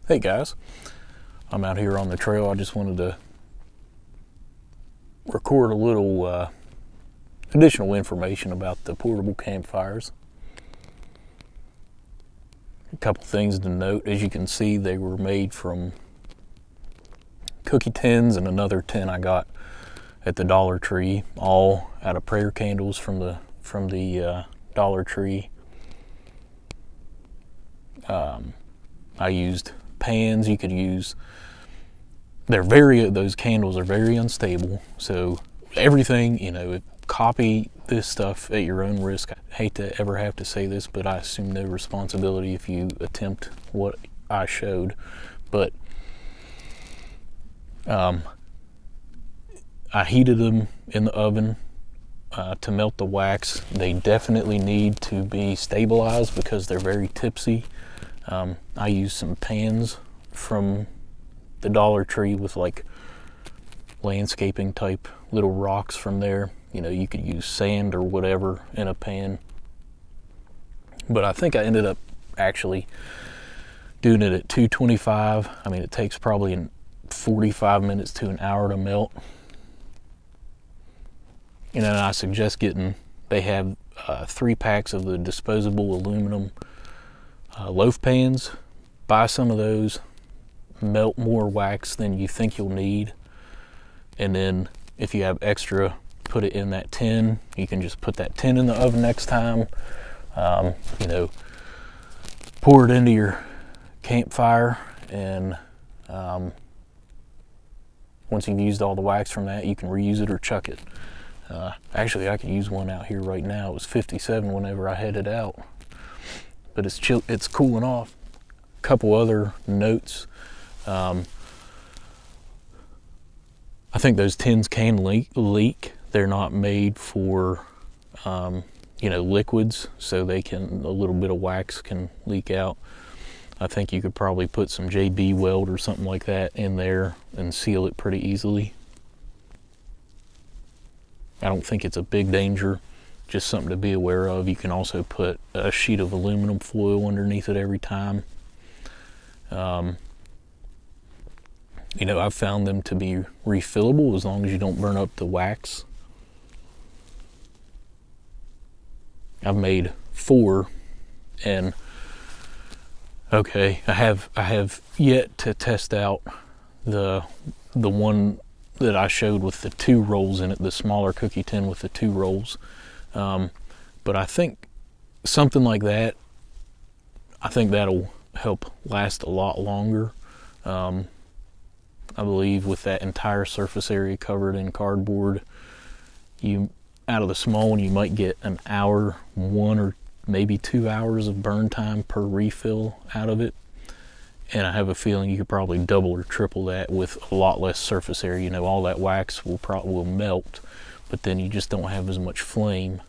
Hey guys, I'm out here on the trail. I just wanted to record a little additional information about the portable campfires. A couple things to note. As you can see, they were made from cookie tins and another tin I got at the Dollar Tree, all out of prayer candles from the Dollar Tree. I used pans. You could use, those candles are very unstable, so everything, copy this stuff at your own risk. I hate to ever have to say this, but I assume no responsibility if you attempt what I showed. But I heated them in the oven to melt the wax. They definitely need to be stabilized because they're very tipsy. I used some pans from the Dollar Tree with like landscaping type little rocks from there. You could use sand or whatever in a pan. But I think I ended up actually doing it at 225. I mean, it takes probably 45 minutes to an hour to melt. And I suggest they have 3 packs of the disposable aluminum loaf pans. Buy some of those, melt more wax than you think you'll need, and then if you have extra, put it in that tin. You can just put that tin in the oven next time. Pour it into your campfire, and once you've used all the wax from that, you can reuse it or chuck it. Actually, I could use one out here right now. It was 57 whenever I headed out, but it's cooling off. A couple other notes. I think those tins can leak. They're not made for liquids, so a little bit of wax can leak out. I think you could probably put some JB Weld or something like that in there and seal it pretty easily. I don't think it's a big danger, just something to be aware of. You can also put a sheet of aluminum foil underneath it every time. I've found them to be refillable as long as you don't burn up the wax. I've made 4, and okay, I have yet to test out the one that I showed with the 2 rolls in it, the smaller cookie tin with the 2 rolls. But I think something like that, I think that'll help last a lot longer. I believe with that entire surface area covered in cardboard, out of the small one, you might get an hour, 1 or maybe 2 hours of burn time per refill out of it. And I have a feeling you could probably double or triple that with a lot less surface area. All that wax will melt, but then you just don't have as much flame.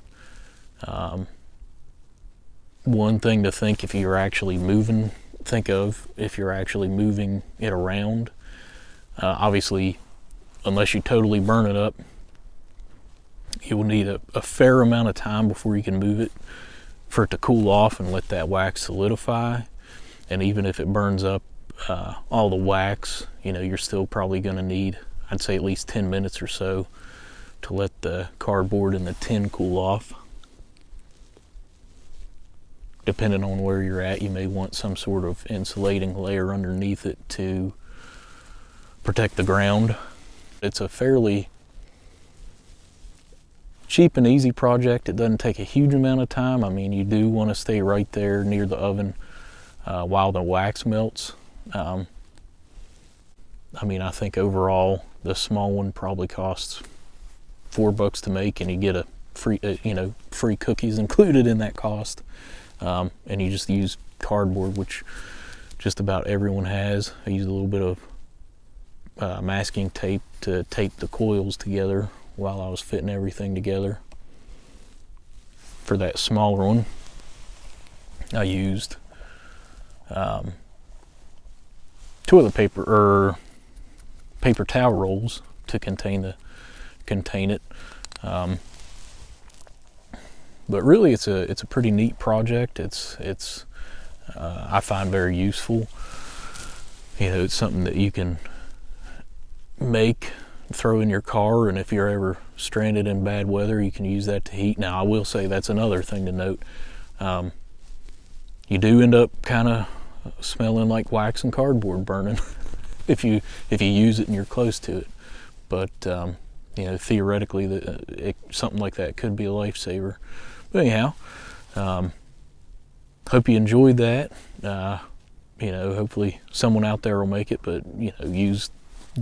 One thing to think if you're actually moving it around. Obviously, unless you totally burn it up, you will need a fair amount of time before you can move it for it to cool off and let that wax solidify. And even if it burns up all the wax, you're still probably going to need, I'd say, at least 10 minutes or so to let the cardboard and the tin cool off. Depending on where you're at, you may want some sort of insulating layer underneath it to protect the ground. It's a fairly cheap and easy project. It doesn't take a huge amount of time. I mean, you do want to stay right there near the oven while the wax melts. I think overall the small one probably costs $4 to make, and you get a free cookies included in that cost. And you just use cardboard, which just about everyone has. I used a little bit of masking tape to tape the coils together while I was fitting everything together. For that smaller one, I used toilet paper or paper towel rolls to contain it. But really, it's a pretty neat project. It's I find very useful. you know, it's something that you can make, throw in your car, and if you're ever stranded in bad weather, you can use that to heat. Now, I will say that's another thing to note. You do end up kind of smelling like wax and cardboard burning if you use it and you're close to it. But you know, theoretically, something like that could be a lifesaver. But anyhow, hope you enjoyed that. You know, hopefully someone out there will make it, but you know, use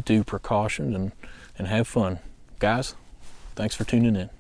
due precaution and have fun. Guys, thanks for tuning in.